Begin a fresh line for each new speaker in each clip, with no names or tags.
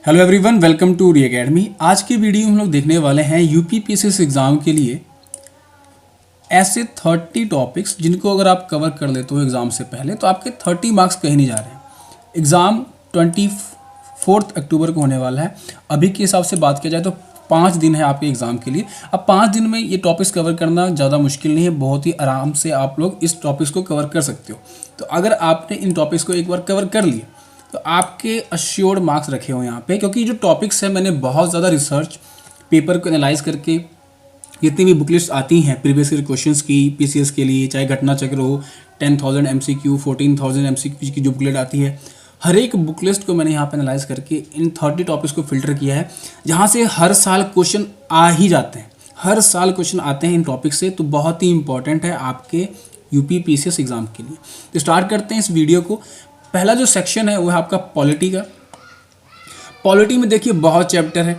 Hello everyone, welcome to re academy. आज की video हम लोग देखने वाले हैं यूपीपीएससी एग्ज़ाम के लिए ऐसे 30 टॉपिक्स जिनको अगर आप कवर कर लेते हो एग्ज़ाम से पहले तो आपके 30 मार्क्स कहीं नहीं जा रहे हैं। एग्ज़ाम 24 अक्टूबर को होने वाला है। अभी के हिसाब से बात किया जाए तो 5 दिन है आपके एग्ज़ाम के लिए। अब 5 दिन में ये टॉपिक्स कवर करना ज़्यादा मुश्किल नहीं है, बहुत ही आराम से आप लोग इस टॉपिक्स को कवर कर सकते हो। तो अगर आपने इन टॉपिक्स को एक बार कवर कर लिए तो आपके अश्योर्ड मार्क्स रखे हो यहाँ पे, क्योंकि जो टॉपिक्स है मैंने बहुत ज़्यादा रिसर्च पेपर को एनालाइज करके जितनी भी बुकलिस्ट आती हैं प्रीवियस ईयर क्वेश्चंस की पीसीएस के लिए, चाहे घटना चक्र हो, 10,000 एमसीक्यू, 14,000 एमसीक्यू की जो बुकलेट आती है, हर एक बुकलिस्ट को मैंने यहाँ पे एनालाइज करके इन 30 टॉपिक्स को फिल्टर किया है, जहाँ से हर साल क्वेश्चन आ ही जाते हैं। हर साल क्वेश्चन आते हैं इन टॉपिक से, तो बहुत ही इंपॉर्टेंट है आपके यूपीपीसीएस एग्ज़ाम के लिए। तो स्टार्ट करते हैं इस वीडियो को। पहला जो सेक्शन है वो है आपका पॉलिटी का। पॉलिटी में देखिए बहुत चैप्टर है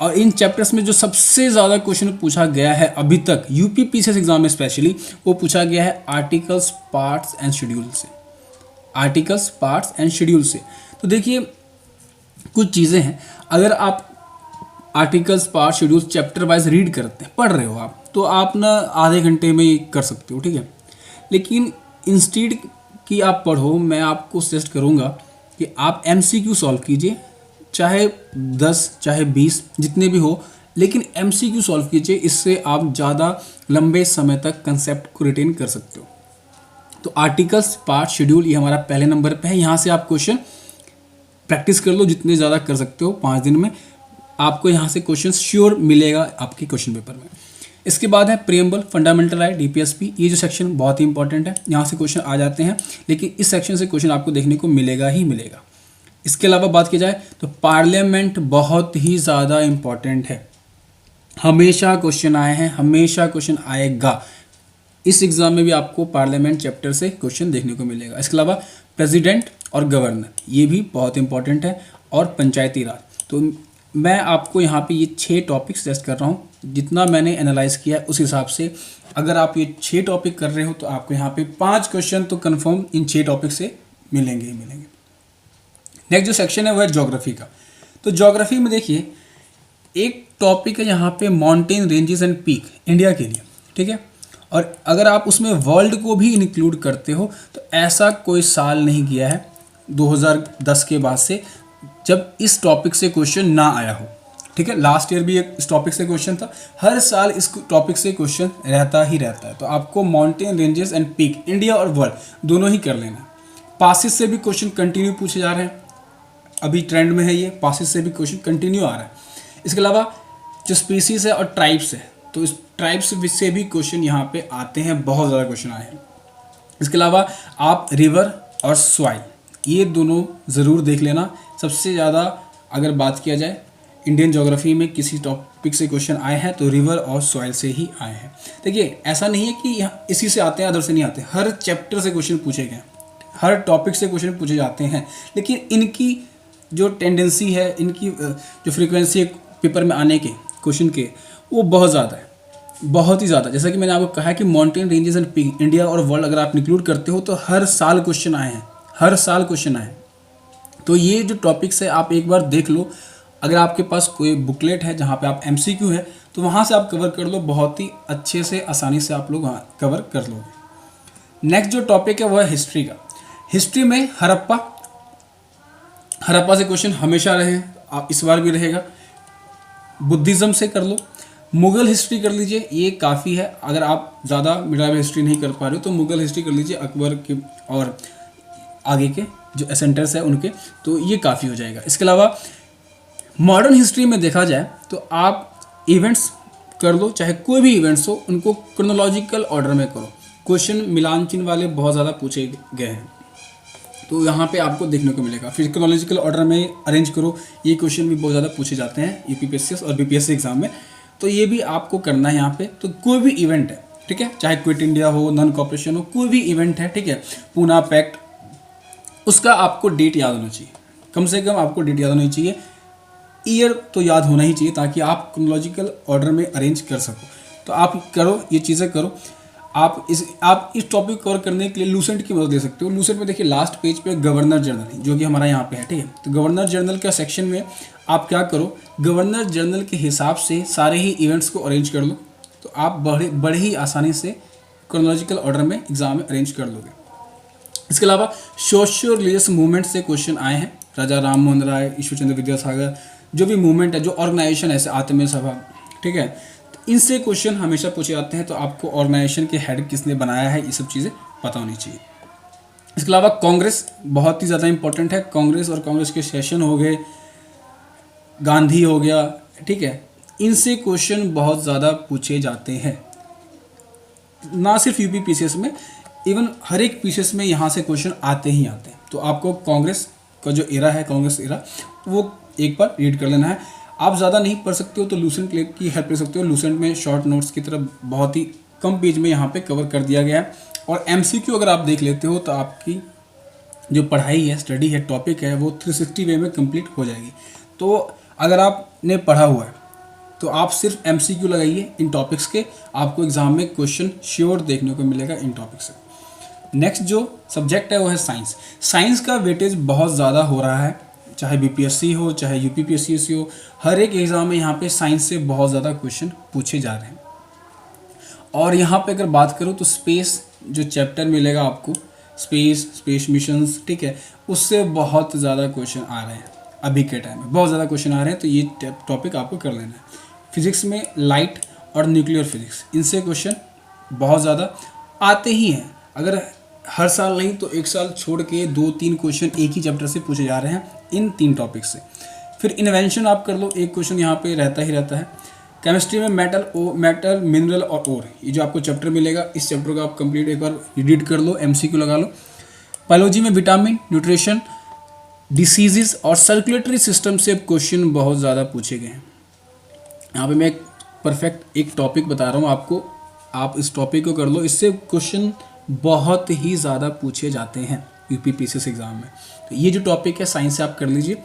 और इन चैप्टर्स में जो सबसे ज़्यादा क्वेश्चन पूछा गया है अभी तक यूपीपीसीएस एग्जाम में स्पेशली, वो पूछा गया है आर्टिकल्स, पार्ट्स एंड शेड्यूल से। आर्टिकल्स, पार्ट्स एंड शेड्यूल से। तो देखिए कुछ चीज़ें हैं, अगर आप articles, parts, schedule chapter wise read करते हैं, पढ़ रहे हो आप, तो आप ना आधे घंटे में कर सकते हो, ठीक है। लेकिन इंस्टीड कि आप पढ़ो, मैं आपको सजेस्ट करूंगा कि आप एमसीक्यू सॉल्व कीजिए, चाहे 10 चाहे 20 जितने भी हो, लेकिन एमसीक्यू सॉल्व कीजिए। इससे आप ज़्यादा लंबे समय तक कंसेप्ट को रिटेन कर सकते हो। तो आर्टिकल्स, पार्ट, शेड्यूल ये हमारा पहले नंबर पे है। यहाँ से आप क्वेश्चन प्रैक्टिस कर लो, जितने ज़्यादा कर सकते हो 5 दिन में आपको यहाँ से क्वेश्चन श्योर मिलेगा आपके क्वेश्चन पेपर में। इसके बाद है प्रीएम्बल, फंडामेंटल राइट, डीपीएसपी। ये जो सेक्शन बहुत ही इंपॉर्टेंट है, यहाँ से क्वेश्चन आ जाते हैं, लेकिन इस सेक्शन से क्वेश्चन आपको देखने को मिलेगा ही मिलेगा। इसके अलावा बात की जाए तो पार्लियामेंट बहुत ही ज़्यादा इंपॉर्टेंट है। हमेशा क्वेश्चन आए हैं, हमेशा क्वेश्चन आएगा। इस एग्जाम में भी आपको पार्लियामेंट चैप्टर से क्वेश्चन देखने को मिलेगा। इसके अलावा प्रेसिडेंट और गवर्नर, ये भी बहुत इंपॉर्टेंट है, और पंचायती राज। तो मैं आपको यहाँ पे ये 6 टॉपिक सजेस्ट कर रहा हूँ, जितना मैंने एनालाइज किया है उस हिसाब से। अगर आप ये 6 टॉपिक कर रहे हो तो आपको यहाँ पे 5 क्वेश्चन तो कंफर्म इन 6 टॉपिक से मिलेंगे ही मिलेंगे। नेक्स्ट जो सेक्शन है वो है ज्योग्राफी का। तो ज्योग्राफी में देखिए एक टॉपिक है यहाँ पे mountain ranges and peak India के लिए, ठीक है। और अगर आप उसमें वर्ल्ड को भी इंक्लूड करते हो तो ऐसा कोई साल नहीं गया है 2010 के बाद से जब इस टॉपिक से क्वेश्चन ना आया हो, ठीक है। लास्ट ईयर भी एक इस टॉपिक से क्वेश्चन था, हर साल इस टॉपिक से क्वेश्चन रहता ही रहता है। तो आपको mountain ranges and peak India और वर्ल्ड दोनों ही कर लेना है। पासिस से भी क्वेश्चन कंटिन्यू पूछे जा रहे हैं, अभी ट्रेंड में है ये, पासिस से भी क्वेश्चन कंटिन्यू आ रहा है। इसके अलावा जो स्पीसीज है और ट्राइब्स है, तो इस ट्राइब्स से भी क्वेश्चन यहाँ पे आते हैं, बहुत ज़्यादा क्वेश्चन आए हैं। इसके अलावा आप रिवर और सॉइल, ये दोनों ज़रूर देख लेना। सबसे ज़्यादा अगर बात किया जाए इंडियन ज्योग्राफी में किसी टॉपिक से क्वेश्चन आए हैं तो रिवर और सॉइल से ही आए हैं। देखिए ऐसा नहीं है कि यहाँ इसी से आते हैं अदर से नहीं आते, हर चैप्टर से क्वेश्चन पूछे गए, हर टॉपिक से क्वेश्चन पूछे जाते हैं, लेकिन इनकी जो टेंडेंसी है, इनकी जो फ्रीक्वेंसी है पेपर में आने के क्वेश्चन के, वो बहुत ज़्यादा है, बहुत ही ज़्यादा। जैसा कि मैंने आपको कहा कि mountain ranges and peak India और वर्ल्ड अगर आप इंक्लूड करते हो तो हर साल क्वेश्चन आए हैं, हर साल क्वेश्चन आए। तो ये जो टॉपिक्स है आप एक बार देख लो। अगर आपके पास कोई बुकलेट है जहाँ पे आप एमसीक्यू है तो वहाँ से आप कवर कर लो, बहुत ही अच्छे से आसानी से आप लोग वहाँ कवर कर लोगे। नेक्स्ट जो टॉपिक है वो है हिस्ट्री का। हिस्ट्री में हड़प्पा से क्वेश्चन हमेशा रहे हैं, आप इस बार भी रहेगा। बुद्धिज़्म से कर लो, मुग़ल हिस्ट्री कर लीजिए, ये काफ़ी है। अगर आप ज़्यादा मिडाइवल हिस्ट्री नहीं कर पा रहे हो तो मुग़ल हिस्ट्री कर लीजिए, अकबर के और आगे के जो एसेंटर्स है उनके, तो ये काफ़ी हो जाएगा। इसके अलावा मॉडर्न हिस्ट्री में देखा जाए तो आप इवेंट्स कर लो, चाहे कोई भी इवेंट्स हो, उनको क्रोनोलॉजिकल ऑर्डर में करो। क्वेश्चन मिलान चिन्ह वाले बहुत ज़्यादा पूछे गए हैं, तो यहाँ पे आपको देखने को मिलेगा। फिर क्रोनोलॉजिकल ऑर्डर में अरेंज करो, ये क्वेश्चन भी बहुत ज़्यादा पूछे जाते हैं यूपीपीएससी और बीपीएससी एग्जाम में, तो ये भी आपको करना है यहाँ पे। तो कोई भी इवेंट है, ठीक है, चाहे क्विट इंडिया हो, नॉन कॉपरेशन हो, कोई भी इवेंट है, ठीक है, पूना पैक्ट, उसका आपको डेट याद होना चाहिए, कम से कम आपको डेट याद होनी चाहिए, ईयर तो याद होना ही चाहिए, ताकि आप क्रोनोलॉजिकल ऑर्डर में अरेंज कर सको। तो आप करो, ये चीज़ें करो। आप इस टॉपिक कवर करने के लिए लूसेंट की मदद ले सकते हो। लूसेंट में देखिए लास्ट पेज पे गवर्नर जनरल जो कि हमारा यहाँ पे है, ठीक है। तो गवर्नर जनरल का सेक्शन में आप क्या करो, गवर्नर जनरल के हिसाब से सारे ही इवेंट्स को अरेंज कर लो, तो आप बड़े ही आसानी से क्रोनोलॉजिकल ऑर्डर में एग्जाम में अरेंज कर लोगे। इसके अलावा सोशियो रिलीजियस मूवमेंट से क्वेश्चन आए हैं, राजा राम मोहन राय, ईश्वर चंद्र विद्यासागर, जो भी मूवमेंट है, जो ऑर्गेनाइजेशन है, आत्मीय सभा, ठीक है, तो इनसे क्वेश्चन हमेशा पूछे जाते हैं। तो आपको ऑर्गेनाइजेशन के हेड किसने बनाया है, ये सब चीज़ें पता होनी चाहिए। इसके अलावा कांग्रेस बहुत ही ज़्यादा इंपॉर्टेंट है। कांग्रेस और कांग्रेस के सेशन हो गए, गांधी हो गया, ठीक है, इनसे क्वेश्चन बहुत ज़्यादा पूछे जाते हैं। ना सिर्फ यूपी पीसीएस में, इवन हर एक पीसीएस में यहाँ से क्वेश्चन आते ही आते हैं। तो आपको कांग्रेस का जो एरा है, कांग्रेस एरा, वो एक बार रीड कर लेना है। आप ज़्यादा नहीं पढ़ सकते हो तो लूसेंट की हेल्प ले सकते हो। लूसेंट में शॉर्ट नोट्स की तरफ बहुत ही कम पेज में यहाँ पे कवर कर दिया गया है। और एमसीक्यू अगर आप देख लेते हो तो आपकी जो पढ़ाई है, स्टडी है, टॉपिक है, वो 360 वे में कंप्लीट हो जाएगी। तो अगर आपने पढ़ा हुआ है तो आप सिर्फ एमसीक्यू लगाइए इन टॉपिक्स के, आपको एग्जाम में क्वेश्चन श्योर देखने को मिलेगा इन टॉपिक से। नेक्स्ट जो सब्जेक्ट है वो है साइंस। साइंस का वेटेज बहुत ज़्यादा हो रहा है, चाहे बीपीएससी हो, चाहे यूपीपीएससी हो, हर एक एग्ज़ाम में यहाँ पे साइंस से बहुत ज़्यादा क्वेश्चन पूछे जा रहे हैं। और यहाँ पे अगर बात करूँ तो स्पेस जो चैप्टर मिलेगा आपको, स्पेस मिशंस, ठीक है, उससे बहुत ज़्यादा क्वेश्चन आ रहे हैं। अभी के टाइम में बहुत ज़्यादा क्वेश्चन आ रहे हैं, तो ये टॉपिक आपको कर लेना है। फिजिक्स में लाइट और न्यूक्लियर फिजिक्स, इनसे क्वेश्चन बहुत ज़्यादा आते ही हैं। अगर हर साल नहीं तो एक साल छोड़ के 2-3 क्वेश्चन एक ही चैप्टर से पूछे जा रहे हैं इन 3 टॉपिक से। फिर इन्वेंशन आप कर लो, एक क्वेश्चन यहाँ पे रहता ही रहता है। केमिस्ट्री में मेटल, मिनरल और ओर, ये जो आपको चैप्टर मिलेगा, इस चैप्टर को आप कंप्लीट एक बार रीड कर लो, एमसीक्यू लगा लो। बायोलॉजी में विटामिन, न्यूट्रिशन, डिसीजेज और सर्कुलेटरी सिस्टम से क्वेश्चन बहुत ज़्यादा पूछे गए हैं। यहाँ पे मैं एक परफेक्ट एक टॉपिक बता रहा हूँ आपको, आप इस टॉपिक को कर लो, इससे क्वेश्चन बहुत ही ज़्यादा पूछे जाते हैं यूपी पीसीएस एग्ज़ाम में। तो ये जो टॉपिक है साइंस से आप कर लीजिए।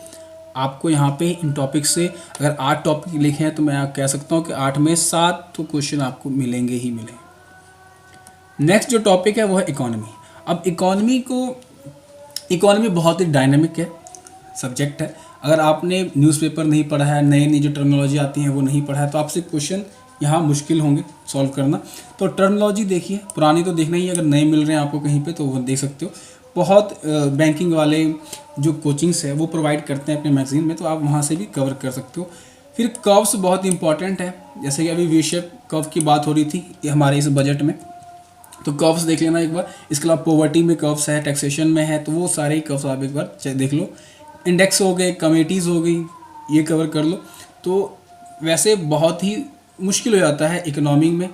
आपको यहाँ पे इन टॉपिक से अगर 8 टॉपिक लिखे हैं तो मैं कह सकता हूँ कि 8 में 7 तो क्वेश्चन आपको मिलेंगे ही मिलेंगे। नेक्स्ट जो टॉपिक है वो है इकोनॉमी। अब इकोनॉमी बहुत ही डायनामिक है सब्जेक्ट है। अगर आपने न्यूज़पेपर नहीं पढ़ा है, नई जो टर्मिनोलॉजी आती है वो नहीं पढ़ा है, तो आपसे क्वेश्चन यहाँ मुश्किल होंगे सॉल्व करना। तो टर्मिनोलॉजी देखिए, पुरानी तो देखना ही, अगर नए मिल रहे हैं आपको कहीं पे तो वो देख सकते हो। बहुत बैंकिंग वाले जो कोचिंग्स है वो प्रोवाइड करते हैं अपने मैगजीन में, तो आप वहाँ से भी कवर कर सकते हो। फिर कर्व्स बहुत इंपॉर्टेंट है, जैसे कि अभी वी शेप कर्व की बात हो रही थी हमारे इस बजट में, तो कर्व्स देख लेना एक बार। इसके अलावा पॉवर्टी में कर्व्स है, टैक्सेशन में है, तो वो सारे ही कर्व्स आप एक बार देख लो। इंडेक्स हो गए, कमेटीज़ हो गई, ये कवर कर लो। तो वैसे बहुत ही मुश्किल हो जाता है इकोनॉमी में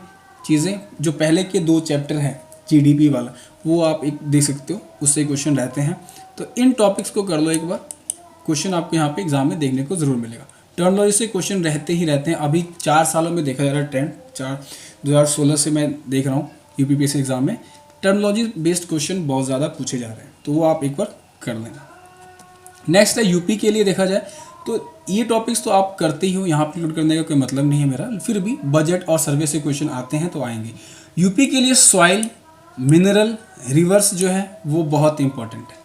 चीज़ें। जो पहले के 2 चैप्टर हैं जीडीपी वाला, वो आप एक देख सकते हो, उससे क्वेश्चन रहते हैं। तो इन टॉपिक्स को कर लो एक बार, क्वेश्चन आपको यहाँ पे एग्जाम में देखने को ज़रूर मिलेगा। टर्मिनोलॉजी से क्वेश्चन रहते ही रहते हैं। अभी 4 सालों में देखा जा रहा है ट्रेंड, 2016 से मैं देख रहा हूँ यूपीपीएससी एग्जाम में टर्मिनोलॉजी बेस्ड क्वेश्चन बहुत ज़्यादा पूछे जा रहे हैं, तो वो आप एक बार कर लेना। नेक्स्ट है यूपी के लिए देखा जाए तो ये टॉपिक्स तो आप करते ही हो, यहाँ पे इंक्लूड करने का कोई मतलब नहीं है मेरा, फिर भी बजट और सर्वे से क्वेश्चन आते हैं तो आएंगे। यूपी के लिए सॉइल, मिनरल, रिवर्स जो है वो बहुत इंपॉर्टेंट है।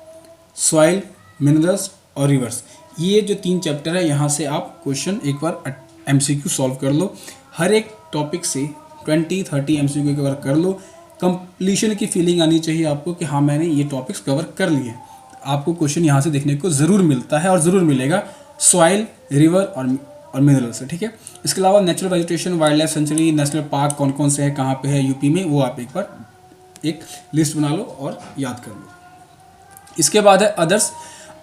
सॉइल, मिनरल्स और रिवर्स, ये जो 3 चैप्टर है, यहाँ से आप क्वेश्चन एक बार एमसीक्यू सॉल्व कर लो। हर एक टॉपिक से 20-30 एमसीक्यू कवर कर लो। कंप्लीशन की फीलिंग आनी चाहिए आपको कि हाँ मैंने ये टॉपिक्स कवर कर लिए। आपको क्वेश्चन यहाँ से देखने को ज़रूर मिलता है और ज़रूर मिलेगा, सॉइल, रिवर और मिनरल से, ठीक है। इसके अलावा natural vegetation, wild life sanctuary, national park कौन कौन से हैं, कहाँ पे है यूपी में, वो आप एक बार एक लिस्ट बना लो और याद कर लो। इसके बाद है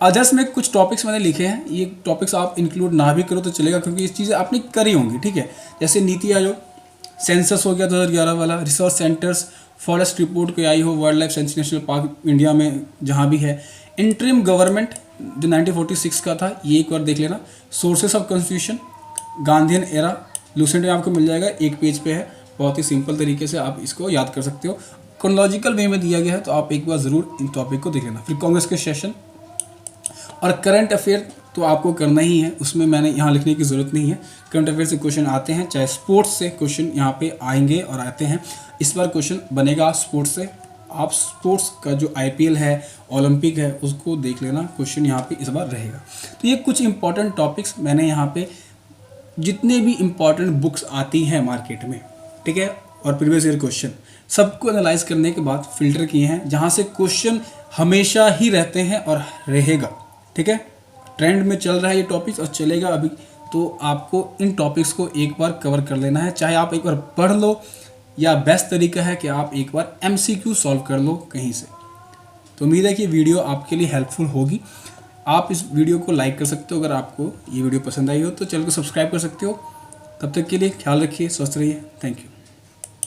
अदर्स में कुछ टॉपिक्स मैंने लिखे हैं, ये टॉपिक्स आप इंक्लूड ना भी करो तो चलेगा क्योंकि ये चीज़ें आपने करी होंगी, ठीक है। जैसे नीति आयोग, सेंसस हो गया 2011 वाला, रिसर्च सेंटर्स, फॉरेस्ट रिपोर्ट कोई आई हो, wild life sanctuary, national park India में जहाँ भी है, इंटरिम गवर्नमेंट जो 1946 का था, ये एक बार देख लेना। Sources of constitution, Gandhian era, Lucent में आपको मिल जाएगा, एक पेज पे है, बहुत ही सिंपल तरीके से आप इसको याद कर सकते हो। क्रोनोलॉजिकल वे में दिया गया है, तो आप एक बार ज़रूर इन टॉपिक को देख लेना। फिर कांग्रेस के सेशन और करंट अफेयर तो आपको करना ही है, उसमें मैंने यहाँ लिखने की ज़रूरत नहीं है। करंट अफेयर से क्वेश्चन आते हैं, चाहे स्पोर्ट्स से क्वेश्चन यहाँ पे आएंगे और आते हैं। इस बार क्वेश्चन बनेगा स्पोर्ट्स से। आप स्पोर्ट्स का जो IPL है, ओलंपिक है, उसको देख लेना, क्वेश्चन यहाँ पे इस बार रहेगा। तो ये कुछ इंपॉर्टेंट टॉपिक्स मैंने यहाँ पे जितने भी इम्पॉर्टेंट बुक्स आती हैं मार्केट में, ठीक है, और प्रीवियस ईयर क्वेश्चन सबको एनालाइज करने के बाद फिल्टर किए हैं, जहाँ से क्वेश्चन हमेशा ही रहते हैं और रहेगा, ठीक है। ट्रेंड में चल रहा है ये टॉपिक्स और चलेगा अभी, तो आपको इन टॉपिक्स को एक बार कवर कर लेना है। चाहे आप एक बार पढ़ लो, या बेस्ट तरीका है कि आप एक बार MCQ सॉल्व कर लो कहीं से। तो उम्मीद है कि वीडियो आपके लिए हेल्पफुल होगी। आप इस वीडियो को लाइक कर सकते हो, अगर आपको ये वीडियो पसंद आई हो तो चैनल को सब्सक्राइब कर सकते हो। तब तक के लिए ख्याल रखिए, स्वस्थ रहिए, थैंक यू।